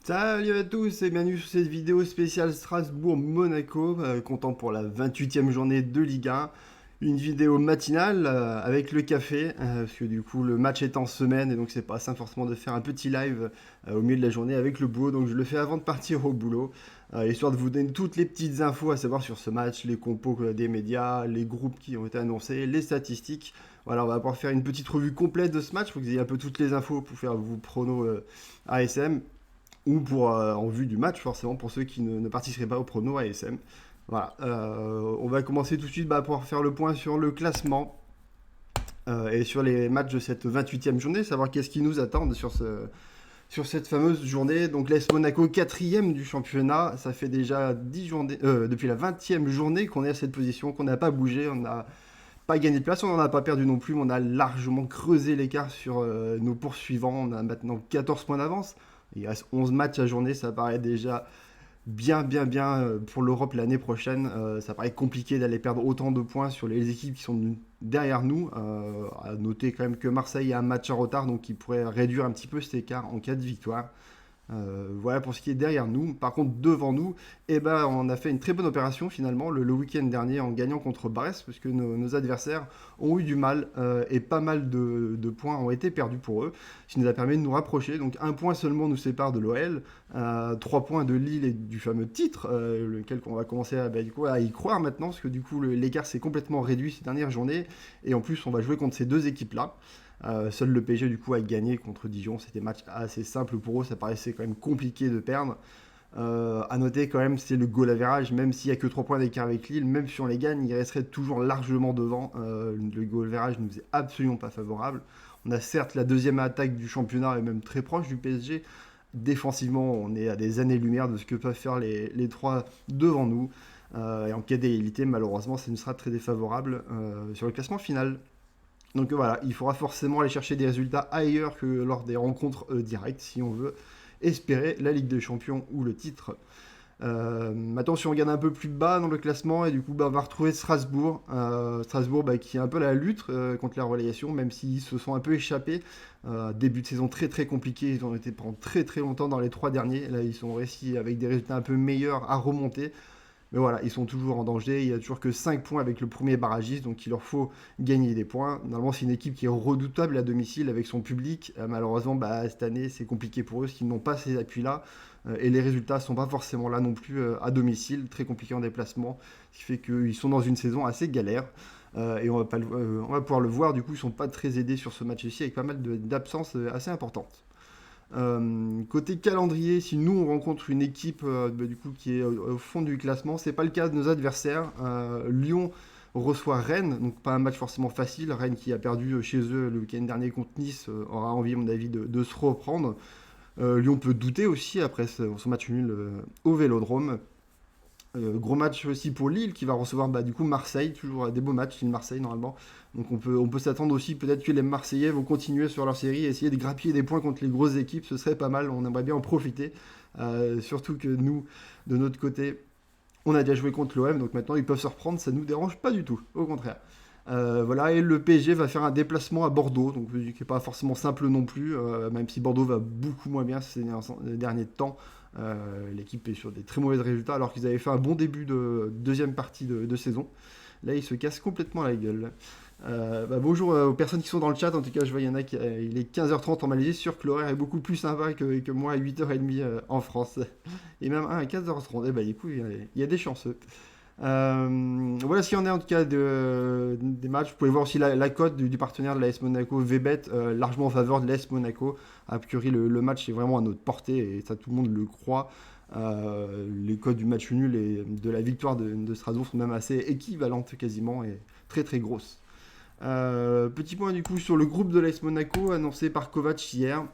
Salut à tous et bienvenue sur cette vidéo spéciale Strasbourg-Monaco, comptant pour la 28e journée de Ligue 1. Une vidéo matinale avec le café, parce que du coup le match est en semaine et donc c'est pas simple forcément de faire un petit live au milieu de la journée avec le boulot, donc je le fais avant de partir au boulot, histoire de vous donner toutes les petites infos à savoir sur ce match, les compos des médias, les groupes qui ont été annoncés, les statistiques. Voilà, on va pouvoir faire une petite revue complète de ce match pour que vous ayez un peu toutes les infos pour faire vos pronos ASM ou pour en vue du match forcément pour ceux qui ne participeraient pas au prono ASM. Voilà, on va commencer tout de suite pour faire le point sur le classement et sur les matchs de cette 28e journée, savoir qu'est-ce qui nous attend sur cette fameuse journée. Donc l'AS Monaco 4e du championnat, ça fait déjà 10 journées, depuis la 20e journée qu'on est à cette position, qu'on n'a pas bougé, on n'a pas gagné de place, on n'en a pas perdu non plus, mais on a largement creusé l'écart sur nos poursuivants, on a maintenant 14 points d'avance. Il reste 11 matchs à journée, ça paraît déjà bien pour l'Europe l'année prochaine. Ça paraît compliqué d'aller perdre autant de points sur les équipes qui sont derrière nous. À noter quand même que Marseille a un match en retard, donc il pourrait réduire un petit peu cet écart en cas de victoire. Voilà pour ce qui est derrière nous. Par contre, devant nous, on a fait une très bonne opération finalement le week-end dernier en gagnant contre Brest, parce que nos adversaires ont eu du mal et pas mal de points ont été perdus pour eux, ce qui nous a permis de nous rapprocher. Donc un point seulement nous sépare de l'OL, 3 points de Lille et du fameux titre, lequel on va commencer à y croire maintenant, parce que du coup l'écart s'est complètement réduit ces dernières journées, et en plus on va jouer contre ces deux équipes-là. Seul le PSG du coup a gagné contre Dijon, c'était match assez simple pour eux, ça paraissait quand même compliqué de perdre. À noter quand même c'est le goal average, même s'il n'y a que 3 points d'écart avec Lille, même si on les gagne, il resterait toujours largement devant. Le goal average ne nous est absolument pas favorable. On a certes la deuxième attaque du championnat et même très proche du PSG. Défensivement, on est à des années-lumière de ce que peuvent faire les trois devant nous. Et en cas d'égalité, malheureusement, ça nous sera très défavorable sur le classement final. Donc voilà, il faudra forcément aller chercher des résultats ailleurs que lors des rencontres directes si on veut espérer la Ligue des Champions ou le titre. Maintenant, si on regarde un peu plus bas dans le classement, et du coup, on va retrouver Strasbourg. Strasbourg qui est un peu la lutte contre la relégation, même s'ils se sont un peu échappés. Début de saison très très compliqué, ils ont été pendant très très longtemps dans les 3 derniers. Là, ils sont réussis avec des résultats un peu meilleurs à remonter. Mais voilà, ils sont toujours en danger. Il n'y a toujours que 5 points avec le premier barragiste, donc il leur faut gagner des points. Normalement, c'est une équipe qui est redoutable à domicile avec son public. Malheureusement, cette année, c'est compliqué pour eux, parce qu'ils n'ont pas ces appuis-là. Et les résultats ne sont pas forcément là non plus à domicile, très compliqué en déplacement. Ce qui fait qu'ils sont dans une saison assez galère. Et on va pouvoir le voir, du coup, ils ne sont pas très aidés sur ce match-ci, avec pas mal d'absences assez importantes. Côté calendrier, si nous on rencontre une équipe du coup qui est au fond du classement, c'est pas le cas de nos adversaires. Lyon reçoit Rennes, donc pas un match forcément facile. Rennes qui a perdu chez eux le week-end dernier contre Nice aura envie, à mon avis, de se reprendre. Lyon peut douter aussi après son match nul au Vélodrome. Gros match aussi pour Lille qui va recevoir du coup Marseille, toujours des beaux matchs, Lille-Marseille normalement. Donc on peut s'attendre aussi peut-être que les Marseillais vont continuer sur leur série et essayer de grappiller des points contre les grosses équipes, ce serait pas mal, on aimerait bien en profiter. Surtout que nous, de notre côté, on a déjà joué contre l'OM, donc maintenant ils peuvent se reprendre, ça nous dérange pas du tout, au contraire. Voilà, et le PSG va faire un déplacement à Bordeaux, donc qui n'est pas forcément simple non plus, même si Bordeaux va beaucoup moins bien ces derniers temps. L'équipe est sur des très mauvais résultats alors qu'ils avaient fait un bon début de deuxième partie de saison. Là, ils se cassent complètement la gueule. Bonjour aux personnes qui sont dans le chat. En tout cas, je vois il y en a qui. Il est 15h30 en Malaisie. Sûr que l'horaire est beaucoup plus sympa que moi à 8h30 en France. Et même un à 15h30. Du coup, il y a des chanceux. Voilà ce qu'il y en est en tout cas des matchs. Vous pouvez voir aussi la cote du partenaire de l'AS Monaco, VBet, largement en faveur de l'AS Monaco. A priori, le match est vraiment à notre portée et ça, tout le monde le croit. Les cotes du match nul et de la victoire de Strasbourg sont même assez équivalentes quasiment et très très grosses. Petit point du coup sur le groupe de l'AS Monaco annoncé par Kovac hier.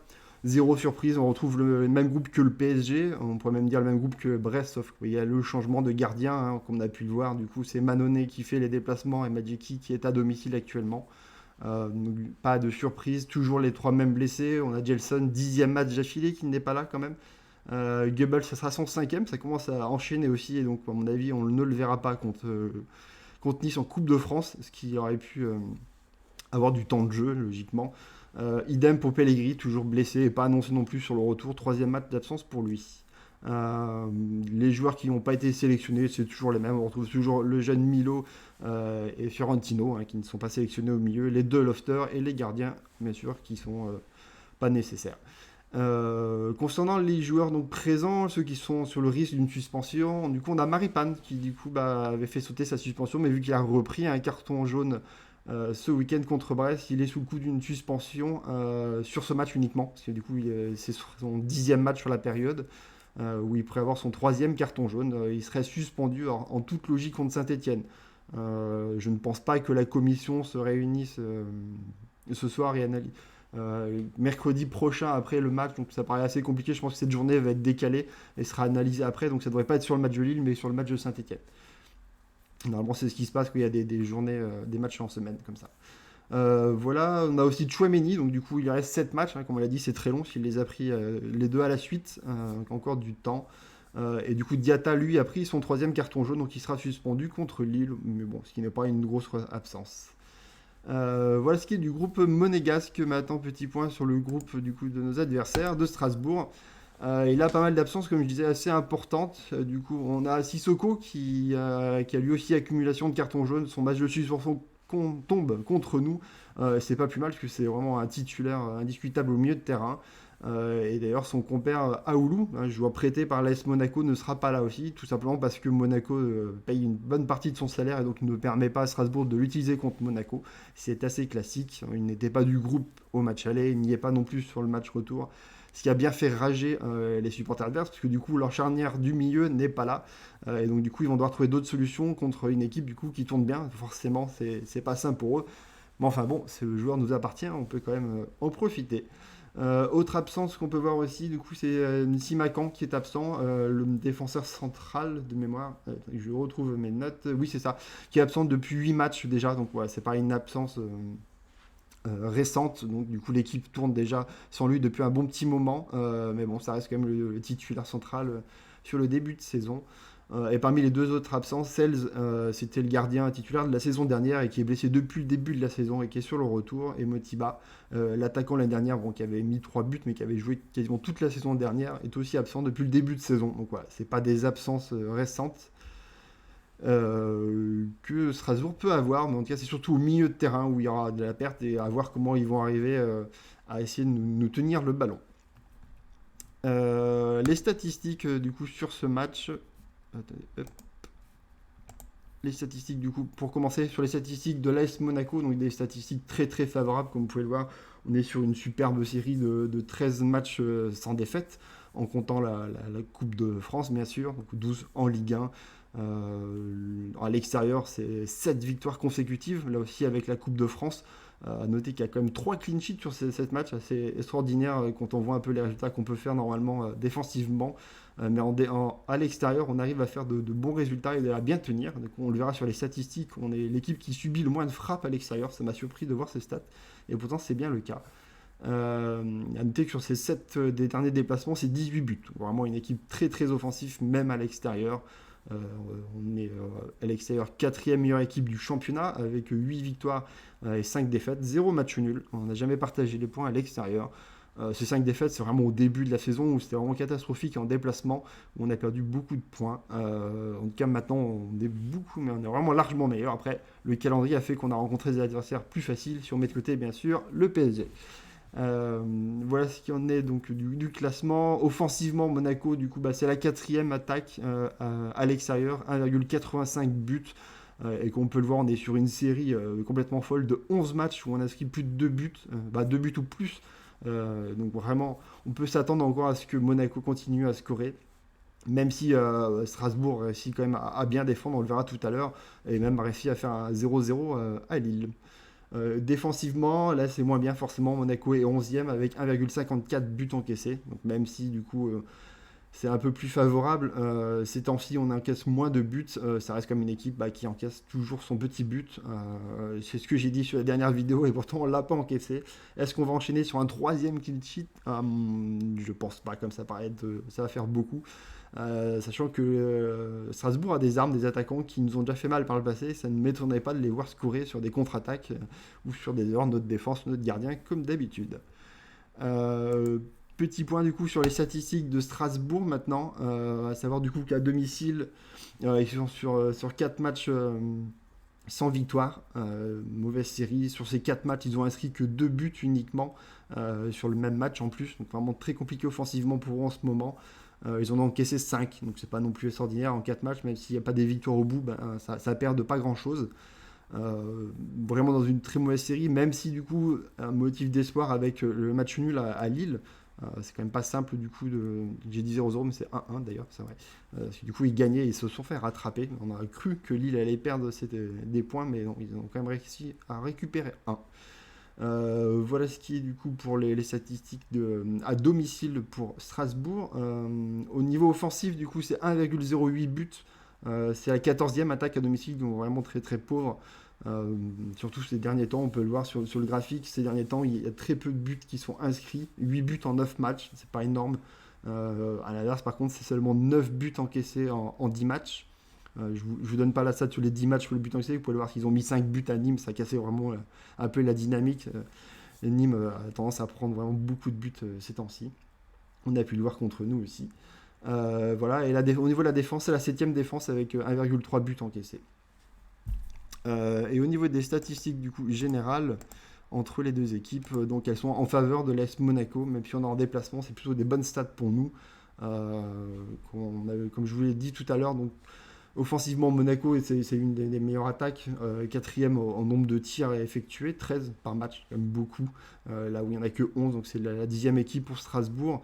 Zéro surprise, on retrouve le même groupe que le PSG, on pourrait même dire le même groupe que Brest, sauf qu'il y a le changement de gardien, comme on a pu le voir. Du coup, c'est Mannone qui fait les déplacements et Madjiki qui est à domicile actuellement. Donc, pas de surprise, toujours les trois mêmes blessés. On a Gelson, 10e match d'affilée qui n'est pas là quand même. Goebbels, ça sera son 5e, ça commence à enchaîner aussi, et donc à mon avis, on ne le verra pas contre Nice en Coupe de France, ce qui aurait pu avoir du temps de jeu, logiquement. Idem pour Pellegrini, toujours blessé et pas annoncé non plus sur le retour. Troisième match d'absence pour lui. Les joueurs qui n'ont pas été sélectionnés, c'est toujours les mêmes. On retrouve toujours le jeune Milo et Fiorentino, qui ne sont pas sélectionnés au milieu. Les deux Lofter et les gardiens, bien sûr, qui sont pas nécessaires. Concernant les joueurs donc présents, ceux qui sont sur le risque d'une suspension, du coup on a Maripane qui du coup avait fait sauter sa suspension, mais vu qu'il a repris un carton jaune ce week-end contre Brest, il est sous le coup d'une suspension sur ce match uniquement, parce que du coup c'est son 10e match sur la période, où il pourrait avoir son 3e carton jaune. Il serait suspendu en toute logique contre Saint-Etienne. Je ne pense pas que la commission se réunisse ce soir et analyse mercredi prochain après le match, donc ça paraît assez compliqué. Je pense que cette journée va être décalée et sera analysée après, donc ça ne devrait pas être sur le match de Lille mais sur le match de Saint-Etienne. Normalement c'est ce qui se passe quand il y a des journées, des matchs en semaine comme ça. Voilà, on a aussi Tchouaméni, donc du coup il reste 7 matchs, comme on l'a dit c'est très long, s'il les a pris les deux à la suite, encore du temps. Et du coup Diatta lui a pris son 3e carton jaune, donc il sera suspendu contre Lille, mais bon, ce qui n'est pas une grosse absence. Voilà ce qui est du groupe monégasque. Maintenant, petit point sur le groupe du coup de nos adversaires de Strasbourg. Il a pas mal d'absences, comme je disais, assez importantes. Du coup, on a Sissoko qui a lui aussi accumulation de cartons jaunes. Son match de suspension tombe contre nous. C'est pas plus mal parce que c'est vraiment un titulaire indiscutable au milieu de terrain. Et d'ailleurs, son compère Aoulou, joueur prêté par l'AS Monaco, ne sera pas là aussi, tout simplement parce que Monaco paye une bonne partie de son salaire et donc ne permet pas à Strasbourg de l'utiliser contre Monaco. C'est assez classique. Il n'était pas du groupe au match aller, il n'y est pas non plus sur le match retour. Ce qui a bien fait rager les supporters adverses, parce que du coup leur charnière du milieu n'est pas là. Et donc du coup ils vont devoir trouver d'autres solutions contre une équipe du coup qui tourne bien. Forcément c'est pas simple pour eux. Mais enfin bon, le joueur nous appartient, on peut quand même en profiter. Autre absence qu'on peut voir aussi, du coup, c'est Simakan qui est absent, le défenseur central de mémoire. Je retrouve mes notes. Oui, c'est ça, qui est absent depuis 8 matchs déjà. Donc, ouais, c'est pas une absence récente. Donc, du coup, l'équipe tourne déjà sans lui depuis un bon petit moment. Mais bon, ça reste quand même le titulaire central sur le début de saison. Et parmi les deux autres absences, Sels, c'était le gardien titulaire de la saison dernière et qui est blessé depuis le début de la saison et qui est sur le retour. Et Motiba, l'attaquant l'année dernière, qui avait mis 3 buts mais qui avait joué quasiment toute la saison dernière, est aussi absent depuis le début de saison. Donc voilà, c'est pas des absences récentes que Strasbourg peut avoir, mais en tout cas c'est surtout au milieu de terrain où il y aura de la perte et à voir comment ils vont arriver à essayer de nous tenir le ballon. Les statistiques du coup sur ce match. Attendez, hop. Les statistiques du coup, pour commencer, sur les statistiques de l'AS Monaco, donc des statistiques très très favorables, comme vous pouvez le voir. On est sur une superbe série de 13 matchs sans défaite, en comptant la Coupe de France, bien sûr, donc 12 en Ligue 1. À l'extérieur, c'est 7 victoires consécutives, là aussi avec la Coupe de France. À noter qu'il y a quand même 3 clean sheets sur ces 7 matchs, assez extraordinaire quand on voit un peu les résultats qu'on peut faire normalement défensivement. Mais à l'extérieur, on arrive à faire de bons résultats et à bien tenir. Donc, on le verra sur les statistiques. On est l'équipe qui subit le moins de frappes à l'extérieur. Ça m'a surpris de voir ces stats. Et pourtant, c'est bien le cas. À noter que sur ces 7 des derniers déplacements, c'est 18 buts. Vraiment une équipe très très offensive, même à l'extérieur. On est à l'extérieur 4e meilleure équipe du championnat avec 8 victoires et 5 défaites, 0 match nul. On n'a jamais partagé les points à l'extérieur. Ces 5 défaites, c'est vraiment au début de la saison où c'était vraiment catastrophique en déplacement, où on a perdu beaucoup de points. En tout cas, maintenant, on est vraiment largement meilleur. Après, le calendrier a fait qu'on a rencontré des adversaires plus faciles. Si on met de côté, bien sûr, le PSG. Voilà ce qui en est donc du classement. Offensivement, Monaco, du coup, c'est la 4e attaque à l'extérieur, 1,85 buts. Et qu'on peut le voir, on est sur une série complètement folle de 11 matchs où on a inscrit plus de 2 buts, 2 buts ou plus. Donc vraiment, on peut s'attendre encore à ce que Monaco continue à scorer. Même si Strasbourg réussit quand même à bien défendre, on le verra tout à l'heure, et même a réussi à faire un 0-0 à Lille. Défensivement, là c'est moins bien forcément. Monaco est 11e avec 1,54 buts encaissés. Donc même si du coup c'est un peu plus favorable. Ces temps-ci, on encaisse moins de buts. Ça reste comme une équipe qui encaisse toujours son petit but. C'est ce que j'ai dit sur la dernière vidéo et pourtant on l'a pas encaissé. Est-ce qu'on va enchaîner sur un troisième clean sheet? Je pense pas, comme ça paraît ça va faire beaucoup. Sachant que Strasbourg a des armes, des attaquants qui nous ont déjà fait mal par le passé. Ça ne m'étonnerait pas de les voir scorer sur des contre-attaques ou sur des erreurs de notre défense, notre gardien, comme d'habitude. Euh, Petit point du coup sur les statistiques de Strasbourg maintenant, à savoir du coup qu'à domicile, ils sont sur 4 matchs sans victoire, mauvaise série. Sur ces 4 matchs, ils ont inscrit que 2 buts uniquement sur le même match en plus, donc vraiment très compliqué offensivement pour eux en ce moment. Ils en ont encaissé 5, donc c'est pas non plus extraordinaire en 4 matchs, même s'il n'y a pas des victoires au bout, ça perd de pas grand chose. Vraiment dans une très mauvaise série, même si du coup un motif d'espoir avec le match nul à Lille. C'est quand même pas simple du coup j'ai dit 0-0 mais c'est 1-1 d'ailleurs, c'est vrai. Parce que du coup ils gagnaient et ils se sont fait rattraper. On a cru que Lille allait perdre des points, mais non, ils ont quand même réussi à récupérer un. Voilà ce qui est du coup pour les statistiques à domicile pour Strasbourg. Au niveau offensif, du coup, c'est 1,08 buts. C'est la 14e attaque à domicile, donc vraiment très très pauvre. Surtout ces derniers temps, on peut le voir sur le graphique, ces derniers temps, il y a très peu de buts qui sont inscrits. 8 buts en 9 matchs, c'est pas énorme. À l'inverse, par contre, c'est seulement 9 buts encaissés en 10 matchs. Je ne vous donne pas la stat sur les 10 matchs pour le but encaissé, vous pouvez le voir qu'ils ont mis 5 buts à Nîmes, ça a cassé vraiment un peu la dynamique. Et Nîmes a tendance à prendre vraiment beaucoup de buts ces temps-ci. On a pu le voir contre nous aussi. Voilà, et au niveau de la défense, c'est la 7ème défense avec 1,3 buts encaissés. Et au niveau des statistiques du coup générales entre les deux équipes, donc elles sont en faveur de l'AS Monaco, même si on est en déplacement, c'est plutôt des bonnes stats pour nous. Comme je vous l'ai dit tout à l'heure, donc offensivement, Monaco, c'est une des meilleures attaques. Quatrième en nombre de tirs effectués, 13 par match, quand même beaucoup. Là où il n'y en a que 11, donc c'est la 10e équipe pour Strasbourg.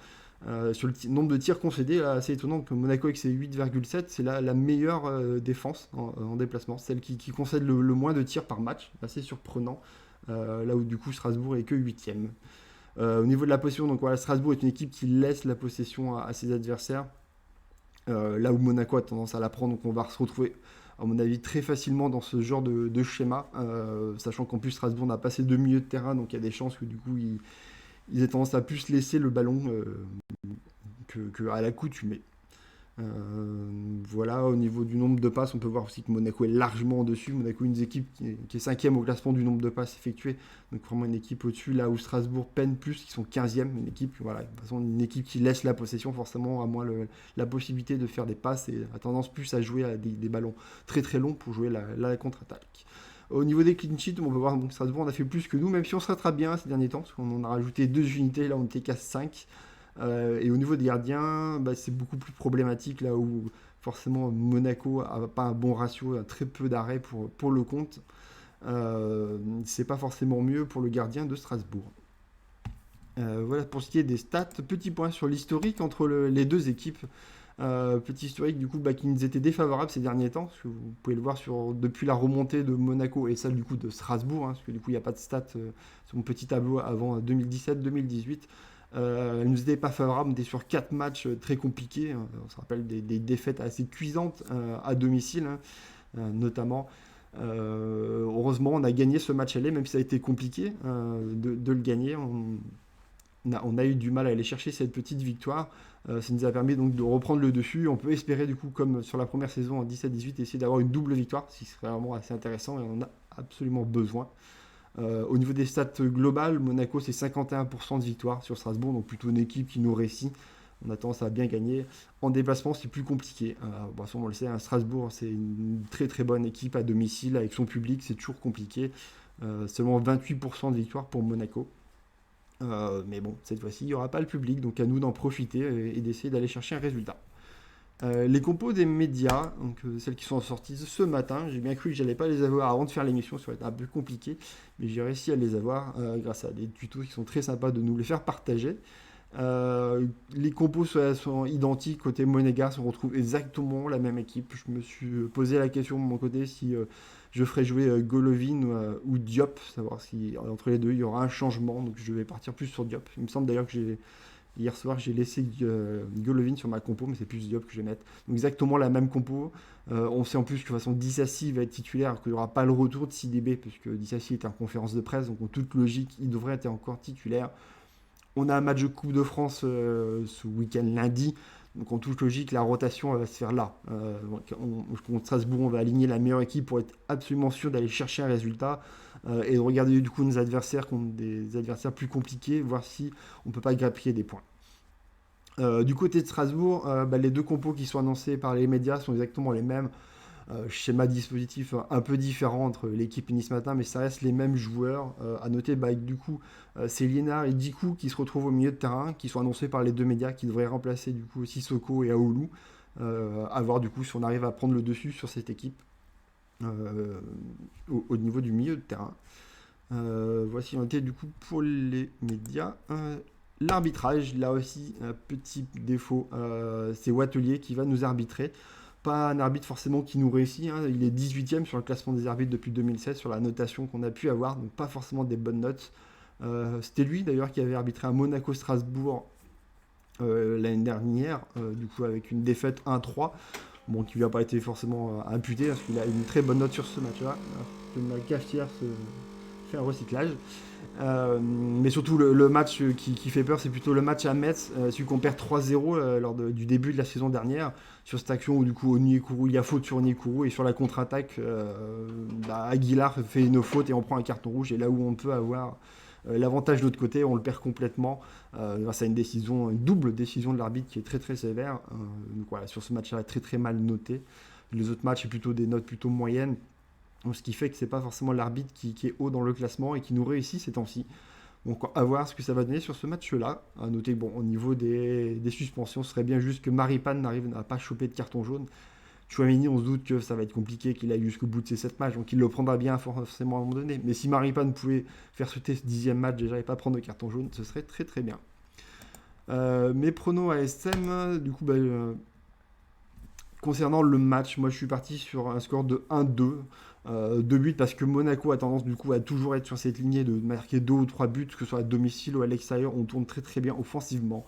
Sur le nombre de tirs concédés, là, assez étonnant que Monaco avec ses 8,7, c'est la meilleure défense en déplacement, celle qui concède le moins de tirs par match, assez surprenant. Là où du coup Strasbourg est que 8e. Au niveau de la possession, donc voilà, Strasbourg est une équipe qui laisse la possession à ses adversaires. Là où Monaco a tendance à la prendre, donc on va se retrouver, à mon avis, très facilement dans ce genre de schéma, sachant qu'en plus Strasbourg n'a pas ses deux milieux de terrain, donc il y a des chances que du coup ils aient tendance à plus laisser le ballon à l'accoutumée. Voilà, au niveau du nombre de passes, on peut voir aussi que Monaco est largement au-dessus. Monaco, une équipe qui est 5e au classement du nombre de passes effectuées. Donc vraiment une équipe au-dessus, là où Strasbourg peine plus, qui sont 15e. Une équipe, voilà, de toute façon, une équipe qui laisse la possession, forcément, à moins la possibilité de faire des passes et a tendance plus à jouer à des ballons très très longs pour jouer la contre-attaque. Au niveau des clean sheets, on peut voir que Strasbourg on a fait plus que nous, même si on se rattrape bien ces derniers temps, parce qu'on en a rajouté 2 unités, là on était qu'à 5. Et au niveau des gardiens, c'est beaucoup plus problématique là où forcément Monaco n'a pas un bon ratio, a très peu d'arrêts pour le compte. C'est pas forcément mieux pour le gardien de Strasbourg. Voilà pour ce qui est des stats. Petit point sur l'historique entre les deux équipes. Petit historique du coup qui nous était défavorable ces derniers temps, parce que vous pouvez le voir depuis la remontée de Monaco et celle du coup de Strasbourg, parce que du coup il n'y a pas de stats sur mon petit tableau avant 2017-2018. Elle nous était pas favorable, on était sur 4 matchs très compliqués, on se rappelle des défaites assez cuisantes à domicile, notamment. Heureusement, on a gagné ce match aller, même si ça a été compliqué de le gagner. On a eu du mal à aller chercher cette petite victoire. Ça nous a permis donc de reprendre le dessus. On peut espérer, du coup, comme sur la première saison en 17-18, essayer d'avoir une double victoire, ce qui serait vraiment assez intéressant et on en a absolument besoin. Au niveau des stats globales, Monaco c'est 51% de victoire sur Strasbourg, donc plutôt une équipe qui nous réussit. On a tendance à bien gagner. En déplacement, c'est plus compliqué. On le sait, Strasbourg c'est une très très bonne équipe à domicile avec son public, c'est toujours compliqué. Seulement 28% de victoire pour Monaco. Mais bon, cette fois-ci, il n'y aura pas le public, donc à nous d'en profiter et d'essayer d'aller chercher un résultat. Les compos des médias, donc celles qui sont sorties ce matin, j'ai bien cru que j'allais pas les avoir avant de faire l'émission, ça va être un peu compliqué, mais j'ai réussi à les avoir grâce à des tutos qui sont très sympas de nous les faire partager. Les compos sont identiques côté Monégasque, on retrouve exactement la même équipe. Je me suis posé la question de mon côté si je ferais jouer Golovin ou Diop, savoir si entre les deux il y aura un changement, donc je vais partir plus sur Diop. Il me semble d'ailleurs que Hier soir, j'ai laissé Golovin sur ma compo, mais c'est plus Diop que je vais mettre. Donc exactement la même compo. On sait en plus que de toute façon Dissassi va être titulaire, qu'il n'y aura pas le retour de Sidibé, puisque Dissassi est en conférence de presse, donc en toute logique, il devrait être encore titulaire. On a un match de Coupe de France ce week-end lundi. Donc en toute logique, la rotation va se faire là. Contre Strasbourg, on va aligner la meilleure équipe pour être absolument sûr d'aller chercher un résultat et de regarder du coup nos adversaires contre des adversaires plus compliqués, voir si on ne peut pas grappiller des points. Du côté de Strasbourg, les deux compos qui sont annoncés par les médias sont exactement les mêmes. Schéma dispositif un peu différent entre l'équipe et Nice Matin, mais ça reste les mêmes joueurs. À noter, du coup, c'est Liénard et Dikou qui se retrouvent au milieu de terrain, qui sont annoncés par les deux médias, qui devraient remplacer du coup Sissoko et Aoulou. À voir du coup si on arrive à prendre le dessus sur cette équipe au niveau du milieu de terrain. Voici noté du coup pour les médias. L'arbitrage, là aussi, un petit défaut, c'est Wattelier qui va nous arbitrer. Pas un arbitre forcément qui nous réussit, hein. Il est 18e sur le classement des arbitres depuis 2016, sur la notation qu'on a pu avoir, donc pas forcément des bonnes notes. C'était lui d'ailleurs qui avait arbitré à Monaco-Strasbourg l'année dernière, du coup avec une défaite 1-3, bon, qui lui a pas été forcément imputée, parce qu'il a une très bonne note sur ce match-là. Que ma cafetière se fait un recyclage. Mais surtout le match qui fait peur, c'est plutôt le match à Metz, celui qu'on perd 3-0 lors du début de la saison dernière, sur cette action où du coup Onyekuru, il y a faute sur Onyekuru, et sur la contre-attaque, Aguilar fait une faute et on prend un carton rouge, et là où on peut avoir l'avantage de l'autre côté, on le perd complètement grâce à une double décision de l'arbitre qui est très très sévère. Donc voilà, sur ce match-là, très très mal noté. Les autres matchs, c'est plutôt des notes plutôt moyennes. Ce qui fait que c'est pas forcément l'arbitre qui est haut dans le classement et qui nous réussit ces temps-ci. Donc à voir ce que ça va donner sur ce match-là. À noter que au niveau des suspensions, ce serait bien juste que Maripane n'arrive à pas choper de carton jaune. Chouameni, on se doute que ça va être compliqué, qu'il aille jusqu'au bout de ces 7 matchs, donc il le prendra bien forcément à un moment donné. Mais si Maripane pouvait faire sauter ce 10e match déjà et pas prendre de carton jaune, ce serait très très bien. Mes pronos ASM, du coup, concernant le match, moi je suis parti sur un score de 1-2. 2 buts parce que Monaco a tendance du coup à toujours être sur cette lignée de marquer 2 ou 3 buts, que ce soit à domicile ou à l'extérieur, on tourne très très bien offensivement.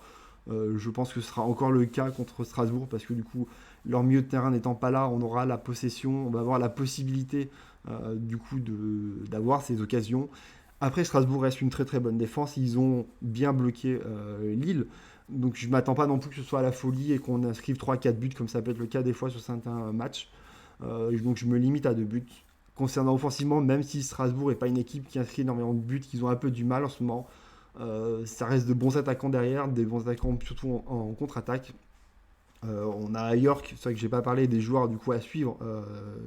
Je pense que ce sera encore le cas contre Strasbourg parce que du coup leur milieu de terrain n'étant pas là, on aura la possession, on va avoir la possibilité du coup d'avoir ces occasions. Après Strasbourg reste une très très bonne défense, ils ont bien bloqué Lille. Donc je ne m'attends pas non plus que ce soit à la folie et qu'on inscrive 3-4 buts comme ça peut être le cas des fois sur certains matchs. Donc je me limite à 2 buts. Concernant offensivement, même si Strasbourg n'est pas une équipe qui inscrit énormément de buts, qu'ils ont un peu du mal en ce moment, ça reste de bons attaquants derrière, des bons attaquants surtout en contre-attaque. On a à York, c'est vrai que j'ai pas parlé des joueurs du coup à suivre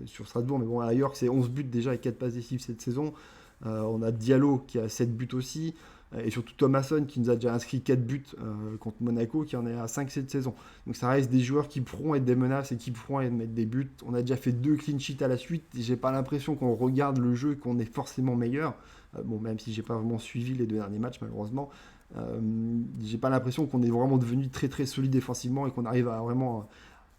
sur Strasbourg, mais bon, à York c'est 11 buts déjà et 4 passes décisives cette saison. On a Diallo qui a 7 buts aussi, et surtout Thomasson qui nous a déjà inscrit 4 buts contre Monaco, qui en est à 5 cette saison. Donc ça reste des joueurs qui pourront être des menaces et qui pourront être mettre des buts. On a déjà fait 2 clean sheets à la suite, et j'ai pas l'impression qu'on regarde le jeu et qu'on est forcément meilleur. Même si j'ai pas vraiment suivi les 2 derniers matchs malheureusement. J'ai pas l'impression qu'on est vraiment devenu très très solide défensivement et qu'on arrive à vraiment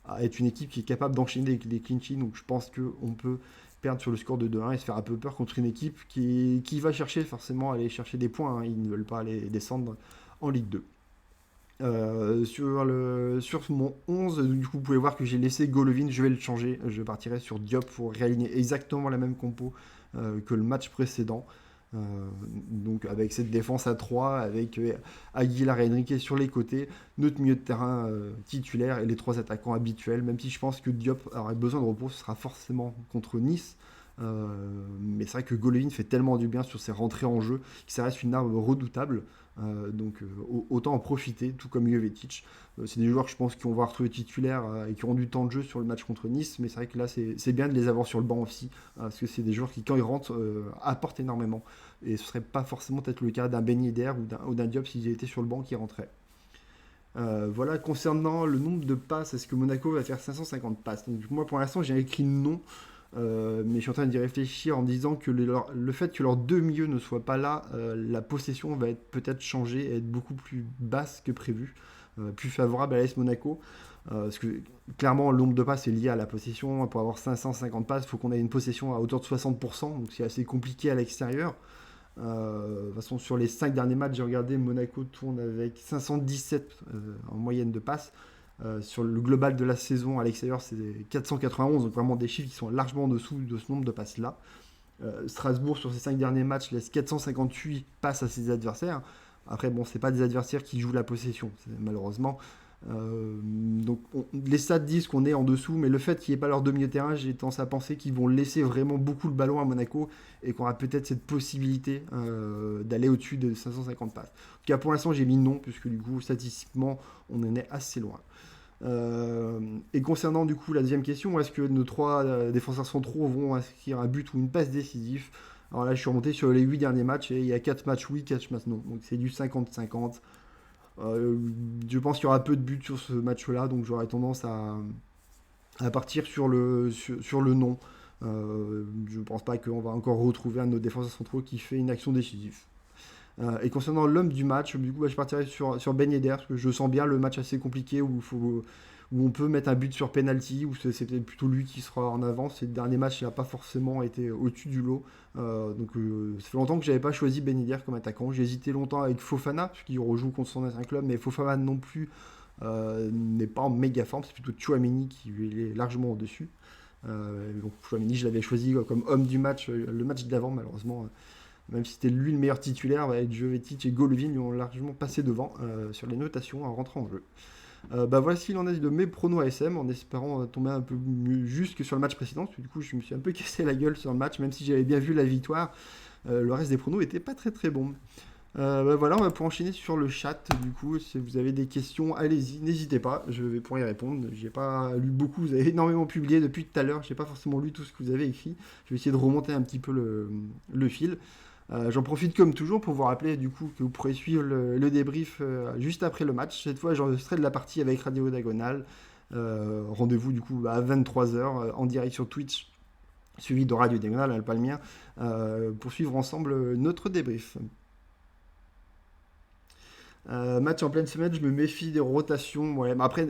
à être une équipe qui est capable d'enchaîner des clean sheets. Donc je pense qu'on peut perdre sur le score de 2-1 et se faire un peu peur contre une équipe qui va chercher forcément aller chercher des points, hein. Ils ne veulent pas aller descendre en Ligue 2. Sur mon 11, du coup, vous pouvez voir que j'ai laissé Golovin, je vais le changer. Je partirai sur Diop pour réaligner exactement la même compo que le match précédent. Donc avec cette défense à 3, avec Aguilar et Henrique sur les côtés, notre milieu de terrain titulaire et les 3 attaquants habituels, même si je pense que Diop aurait besoin de repos, ce sera forcément contre Nice. Mais c'est vrai que Golovin fait tellement du bien sur ses rentrées en jeu que ça reste une arme redoutable. Donc autant en profiter, tout comme Jovetic. C'est des joueurs que je pense qu'on va retrouver titulaires et qui auront du temps de jeu sur le match contre Nice, mais c'est vrai que là c'est bien de les avoir sur le banc aussi, parce que c'est des joueurs qui quand ils rentrent apportent énormément, et ce serait pas forcément peut-être le cas d'un Ben Yedder ou d'un Diop s'il était sur le banc qui rentrait. Voilà, concernant le nombre de passes, est-ce que Monaco va faire 550 passes? Donc, moi pour l'instant j'ai écrit non. Mais je suis en train d'y réfléchir en disant que le fait que leurs 2 milieux ne soient pas là, la possession va être peut-être changée et être beaucoup plus basse que prévu, plus favorable à l'AS Monaco. Parce que clairement, le nombre de passes est lié à la possession. Pour avoir 550 passes, il faut qu'on ait une possession à hauteur de 60%, donc c'est assez compliqué à l'extérieur. De toute façon, sur les 5 derniers matchs, j'ai regardé, Monaco tourne avec 517 en moyenne de passes. Sur le global de la saison à l'extérieur, c'est 491, donc vraiment des chiffres qui sont largement en dessous de ce nombre de passes-là. Strasbourg, sur ses 5 derniers matchs, laisse 458 passes à ses adversaires. Après, bon, c'est pas des adversaires qui jouent la possession, malheureusement. Donc, les stats disent qu'on est en dessous, mais le fait qu'il n'y ait pas leur deux milieu de terrain, j'ai tendance à penser qu'ils vont laisser vraiment beaucoup le ballon à Monaco et qu'on aura peut-être cette possibilité d'aller au-dessus de 550 passes. En tout cas, pour l'instant, j'ai mis non, puisque du coup, statistiquement, on en est assez loin. Et concernant du coup la deuxième question, est-ce que nos trois défenseurs centraux vont inscrire un but ou une passe décisif? Alors là, je suis remonté sur les 8 derniers matchs et il y a 4 matchs oui, 4 matchs non. Donc c'est du 50-50. Euh, je pense qu'il y aura peu de buts sur ce match-là, donc j'aurais tendance à partir sur le non. Je ne pense pas qu'on va encore retrouver un de nos défenseurs centraux qui fait une action décisive. Et concernant l'homme du match, du coup, je partirais sur Ben Yedder, parce que je sens bien le match assez compliqué où on peut mettre un but sur penalty, où c'est peut-être plutôt lui qui sera en avance. Et le dernier match, il n'a pas forcément été au-dessus du lot. Ça fait longtemps que je n'avais pas choisi Ben Yedder comme attaquant. J'ai hésité longtemps avec Fofana, puisqu'il rejoue contre son ancien club, mais Fofana non plus n'est pas en méga forme. C'est plutôt Chouameni qui est largement au-dessus. Donc Chouameni, je l'avais choisi comme homme du match, le match d'avant, malheureusement. Même si c'était lui le meilleur titulaire, Jovetic et Golovin lui ont largement passé devant sur les notations en rentrant en jeu. Voici l'en est de mes pronos ASM, en espérant tomber un peu mieux juste que sur le match précédent. Parce que du coup, je me suis un peu cassé la gueule sur le match, même si j'avais bien vu la victoire. Le reste des pronos était pas très très bon. Voilà, on va pouvoir enchaîner sur le chat. Du coup, si vous avez des questions, allez-y, n'hésitez pas, je vais pouvoir y répondre. J'ai pas lu beaucoup, vous avez énormément publié depuis tout à l'heure. J'ai pas forcément lu tout ce que vous avez écrit. Je vais essayer de remonter un petit peu le fil. J'en profite comme toujours pour vous rappeler du coup que vous pourrez suivre le débrief juste après le match. Cette fois, j'enregistrerai de la partie avec Radio Diagonale. Rendez-vous du coup à 23h en direct sur Twitch, suivi de Radio Diagonale, pas le mien, pour suivre ensemble notre débrief. Match en pleine semaine, je me méfie des rotations. Ouais, mais après,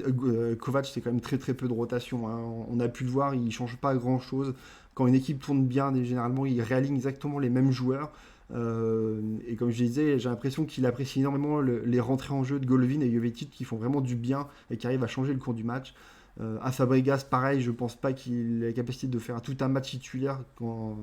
Kovac, c'est quand même très très peu de rotation, hein. On a pu le voir, il ne change pas grand chose. Quand une équipe tourne bien, généralement, il réaligne exactement les mêmes joueurs. Et comme je disais, j'ai l'impression qu'il apprécie énormément les rentrées en jeu de Golovin et Jovetic qui font vraiment du bien et qui arrivent à changer le cours du match. À Fabregas, pareil, je pense pas qu'il ait la capacité de faire tout un match titulaire quand,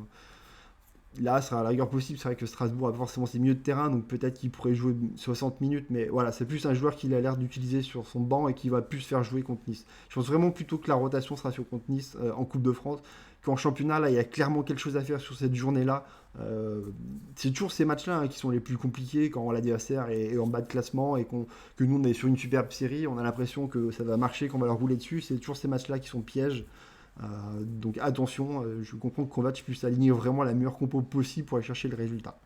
là, ce sera à la rigueur possible. C'est vrai que Strasbourg a forcément ses milieux de terrain, donc peut-être qu'il pourrait jouer 60 minutes, mais voilà, c'est plus un joueur qu'il a l'air d'utiliser sur son banc et qui va plus se faire jouer contre Nice. Je pense vraiment plutôt que la rotation sera sur contre Nice en Coupe de France qu'en championnat. Là, il y a clairement quelque chose à faire sur cette journée-là. C'est toujours ces matchs-là hein, qui sont les plus compliqués quand l'adversaire est en bas de classement et que nous on est sur une superbe série. On a l'impression que ça va marcher, qu'on va leur rouler dessus. C'est toujours ces matchs-là qui sont pièges. Donc attention, je comprends que Kovac puisse aligner vraiment la meilleure compo possible pour aller chercher le résultat.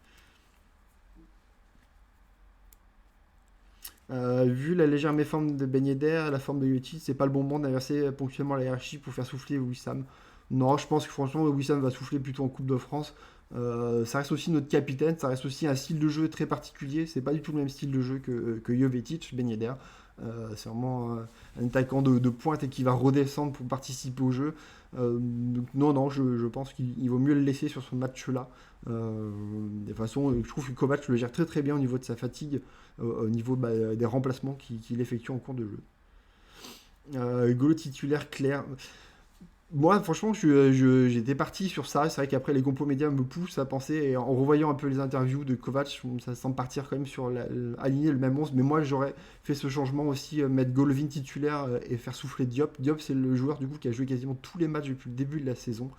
Vu la légère méforme de Ben Yedder, la forme de Yoti, c'est pas le bon moment d'inverser ponctuellement la hiérarchie pour faire souffler Wissam. Non, je pense que franchement Wissam va souffler plutôt en Coupe de France. Ça reste aussi notre capitaine, ça reste aussi un style de jeu très particulier. C'est pas du tout le même style de jeu que Jovetic, Ben Yedder. C'est vraiment un attaquant de pointe et qui va redescendre pour participer au jeu. Donc non, je pense qu'il vaut mieux le laisser sur ce match-là. De toute façon, je trouve que Kovac le gère très très bien au niveau de sa fatigue, au niveau des remplacements qu'il effectue en cours de jeu. Golo titulaire clair. Moi, franchement, j'étais parti sur ça. C'est vrai qu'après, les compos médias me poussent à penser, et en revoyant un peu les interviews de Kovac, ça semble partir quand même sur aligner le même 11. Mais moi, j'aurais fait ce changement aussi, mettre Golovin titulaire et faire souffler Diop. Diop, c'est le joueur du coup qui a joué quasiment tous les matchs depuis le début de la saison.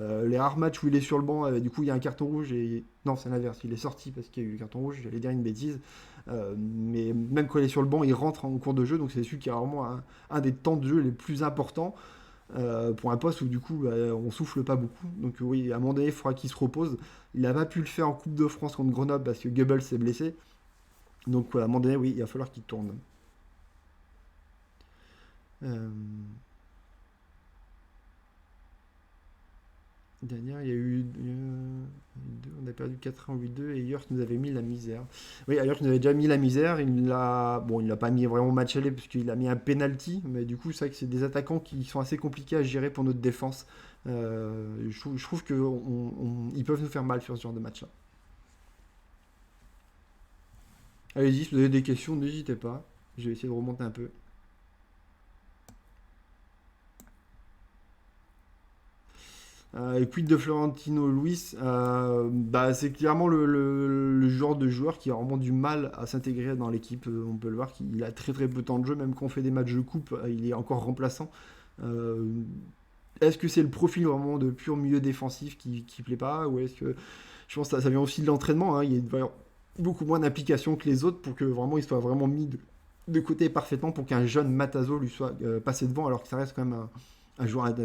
Les rares matchs où il est sur le banc, du coup, il y a un carton rouge et. Non, c'est l'inverse. Il est sorti parce qu'il y a eu un carton rouge. J'allais dire une bêtise. Mais même quand il est sur le banc, il rentre en cours de jeu. Donc, c'est celui qui a vraiment un des temps de jeu les plus importants. Pour un poste où du coup on souffle pas beaucoup. Donc oui, à un moment donné, il faudra qu'il se repose. Il n'a pas pu le faire en Coupe de France contre Grenoble parce que Goebbels s'est blessé. Donc à un moment donné, oui, il va falloir qu'il tourne. Euh, Dernière, il y a eu on a perdu 4-1 8-2 et York nous avait mis la misère. Oui, York nous avait déjà mis la misère. Il l'a pas mis vraiment match aller parce qu'il a mis un penalty, mais du coup, c'est vrai que c'est des attaquants qui sont assez compliqués à gérer pour notre défense. Je trouve qu'ils peuvent nous faire mal sur ce genre de match-là. Allez-y, si vous avez des questions, n'hésitez pas. Je vais essayer de remonter un peu. Et quid de Florentino Luis, bah, c'est clairement le genre de joueur qui a vraiment du mal à s'intégrer dans l'équipe. On peut le voir qu'il a très très peu de temps de jeu, même quand on fait des matchs de coupe, il est encore remplaçant. Euh, Est-ce que c'est le profil vraiment de pur milieu défensif qui plaît pas, ou est-ce que je pense que ça vient aussi de l'entraînement, hein, il y a beaucoup moins d'application que les autres pour que vraiment il soit vraiment mis de côté parfaitement pour qu'un jeune Matazo lui soit passé devant, alors que ça reste quand même un joueur,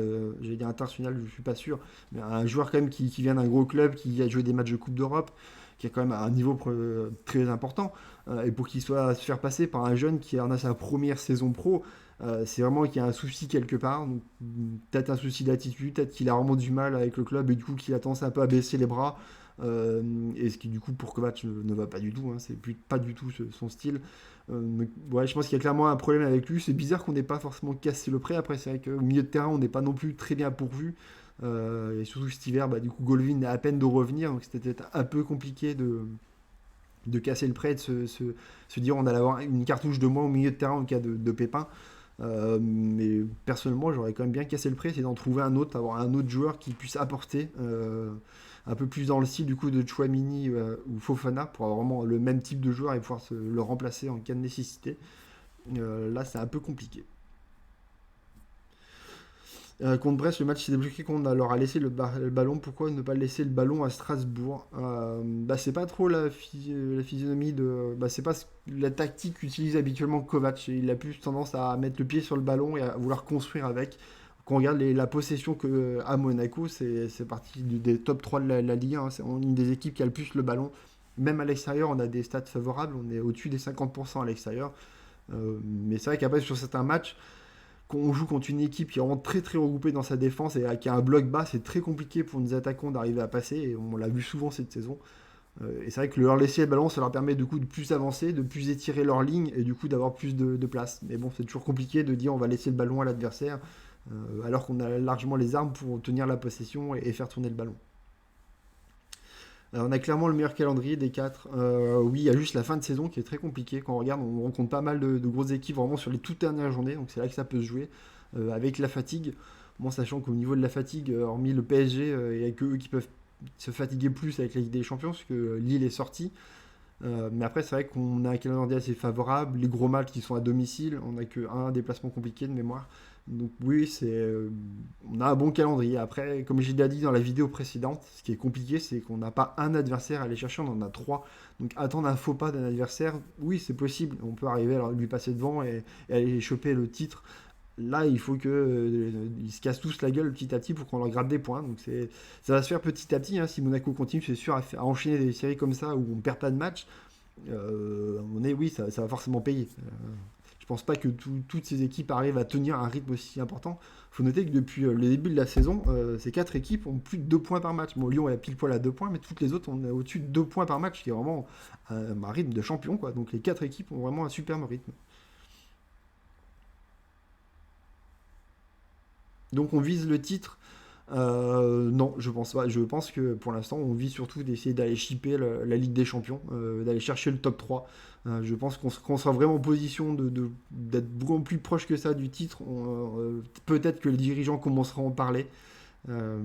j'allais dire international, je suis pas sûr, mais un joueur quand même qui vient d'un gros club, qui a joué des matchs de Coupe d'Europe, qui a quand même un niveau très important, et pour qu'il soit se faire passer par un jeune qui en a sa première saison pro, c'est vraiment qu'il y a un souci quelque part, donc, peut-être un souci d'attitude, peut-être qu'il a vraiment du mal avec le club et du coup qu'il a tendance un peu à baisser les bras, et ce qui du coup pour Kovac ne va pas du tout, hein, c'est pas du tout son style. Ouais, je pense qu'il y a clairement un problème avec lui. C'est bizarre qu'on n'ait pas forcément cassé le prêt. Après, c'est vrai qu'au milieu de terrain, on n'est pas non plus très bien pourvu. Et surtout cet hiver, bah, du coup, Golovin a à peine de revenir. Donc c'était peut-être un peu compliqué de casser le prêt, de se dire on allait avoir une cartouche de moins au milieu de terrain en cas de pépin. Mais personnellement, j'aurais quand même bien cassé le prêt, c'est d'en trouver un autre, avoir un autre joueur qui puisse apporter un peu plus dans le style du coup de Chouamini ou Fofana pour avoir vraiment le même type de joueur et pouvoir le remplacer en cas de nécessité. Là, c'est un peu compliqué. Contre Brest, le match s'est débloqué quand on leur a laissé le ballon. Pourquoi ne pas laisser le ballon à Strasbourg? Bah, c'est pas trop la physionomie de. Bah, c'est pas la tactique qu'utilise habituellement Kovac. Il a plus tendance à mettre le pied sur le ballon et à vouloir construire avec. Quand on regarde la possession à Monaco, c'est parti des top 3 de la Ligue 1, hein. C'est une des équipes qui a le plus le ballon. Même à l'extérieur, on a des stats favorables. On est au-dessus des 50% à l'extérieur. Mais c'est vrai qu'après, sur certains matchs, quand on joue contre une équipe qui est vraiment très très regroupée dans sa défense et qui a un bloc bas, c'est très compliqué pour nos attaquants d'arriver à passer. Et on l'a vu souvent cette saison. Et c'est vrai que leur laisser le ballon, ça leur permet du coup de plus avancer, de plus étirer leur ligne et du coup d'avoir plus de place. Mais bon, c'est toujours compliqué de dire on va laisser le ballon à l'adversaire alors qu'on a largement les armes pour tenir la possession et faire tourner le ballon. On a clairement le meilleur calendrier des quatre. Oui, il y a juste la fin de saison qui est très compliquée. Quand on regarde, on rencontre pas mal de grosses équipes vraiment sur les toutes dernières journées. Donc c'est là que ça peut se jouer. Avec la fatigue. Bon, sachant qu'au niveau de la fatigue, hormis le PSG, il n'y a que eux qui peuvent se fatiguer plus avec la Ligue des Champions, parce que Lille est sortie. Mais après, c'est vrai qu'on a un calendrier assez favorable. Les gros matchs qui sont à domicile, on n'a qu'un déplacement compliqué de mémoire. Donc oui, on a un bon calendrier. Après, comme j'ai déjà dit dans la vidéo précédente, ce qui est compliqué, c'est qu'on n'a pas un adversaire à aller chercher, on en a trois. Donc attendre un faux pas d'un adversaire, oui, c'est possible. On peut arriver à lui passer devant et aller choper le titre. Là, il faut qu'ils se cassent tous la gueule petit à petit pour qu'on leur gratte des points. Donc ça va se faire petit à petit, hein. Si Monaco continue, c'est sûr, à enchaîner des séries comme ça où on perd pas de match, oui, ça va forcément payer. Je pense pas que toutes ces équipes arrivent à tenir un rythme aussi important. Il faut noter que depuis le début de la saison, ces quatre équipes ont plus de 2 points par match. Bon, Lyon est pile poil à 2 points, mais toutes les autres, on est au-dessus de 2 points par match, qui est vraiment un rythme de champion, quoi. Donc les quatre équipes ont vraiment un superbe rythme. Donc on vise le titre. Non, je pense pas. Je pense que pour l'instant, on vise surtout d'essayer d'aller chipper la Ligue des Champions, d'aller chercher le top 3. Je pense qu'on sera vraiment en position d'être beaucoup plus proche que ça du titre. Peut-être que les dirigeants commenceront à en parler. Euh,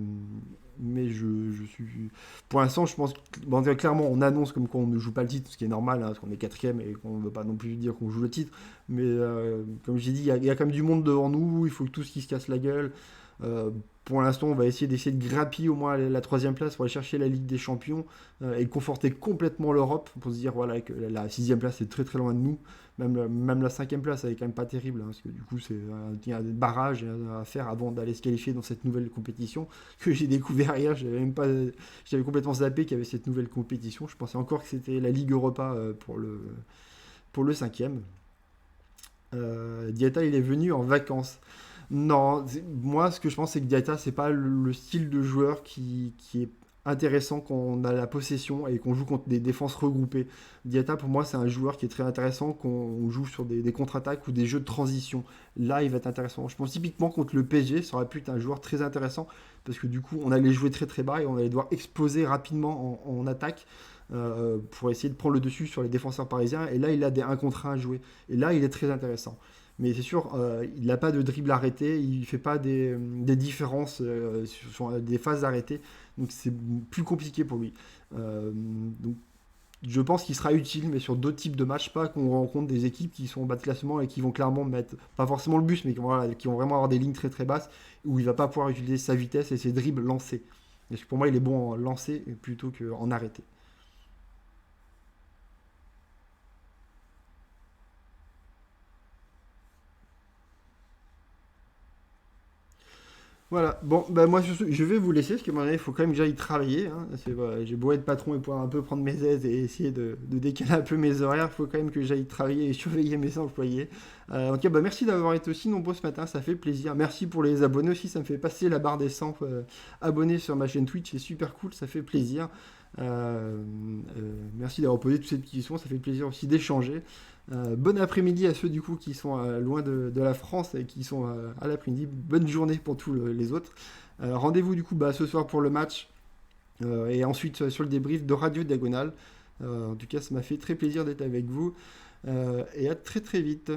mais je suis. Pour l'instant, je pense. Bon, clairement, on annonce comme quoi on ne joue pas le titre, ce qui est normal, hein, parce qu'on est quatrième et qu'on ne veut pas non plus dire qu'on joue le titre. Mais comme j'ai dit, il y a quand même du monde devant nous. Il faut que tout ce qui se casse la gueule. Euh, pour l'instant, on va essayer de grappiller au moins la troisième place pour aller chercher la Ligue des Champions et conforter complètement l'Europe pour se dire voilà, que la sixième place est très très loin de nous. Même la cinquième place, elle est quand même pas terrible, hein, parce que du coup, il y a des barrages à faire avant d'aller se qualifier dans cette nouvelle compétition que j'ai découvert hier. J'avais complètement zappé qu'il y avait cette nouvelle compétition. Je pensais encore que c'était la Ligue Europa pour le cinquième. Diata, il est venu en vacances. Non, moi ce que je pense c'est que Diata c'est pas le style de joueur qui est intéressant quand on a la possession et qu'on joue contre des défenses regroupées. Diata pour moi c'est un joueur qui est très intéressant quand on joue sur des contre-attaques ou des jeux de transition. Là il va être intéressant. Je pense typiquement contre le PSG ça aurait pu être un joueur très intéressant parce que du coup on allait jouer très très bas et on allait devoir exploser rapidement en attaque. pour essayer de prendre le dessus sur les défenseurs parisiens. Et là, il a des 1 contre 1 à jouer. Et là, il est très intéressant. Mais c'est sûr, il n'a pas de dribble arrêté, il ne fait pas des différences sur des phases arrêtées. Donc c'est plus compliqué pour lui. Donc je pense qu'il sera utile, mais sur d'autres types de matchs, pas qu'on rencontre des équipes qui sont en bas de classement et qui vont clairement mettre, pas forcément le bus, mais voilà, qui vont vraiment avoir des lignes très très basses, où il va pas pouvoir utiliser sa vitesse et ses dribbles lancés. Parce que pour moi, il est bon en lancer plutôt qu'en arrêté. Voilà, bon, bah moi je vais vous laisser parce que il faut quand même que j'aille travailler. Hein. Voilà, j'ai beau être patron et pouvoir un peu prendre mes aises et essayer de décaler un peu mes horaires, il faut quand même que j'aille travailler et surveiller mes employés. En tout cas, bah, merci d'avoir été aussi nombreux ce matin, ça fait plaisir. Merci pour les abonnés aussi, ça me fait passer la barre des 100 abonnés sur ma chaîne Twitch, c'est super cool, ça fait plaisir. Merci d'avoir posé toutes ces questions, ça fait plaisir aussi d'échanger. Bon après-midi à ceux du coup qui sont loin de la France et qui sont à l'après-midi. Bonne journée pour tous les autres. Rendez-vous du coup ce soir pour le match et ensuite sur le débrief de Radio Diagonale. En tout cas, ça m'a fait très plaisir d'être avec vous et à très très vite.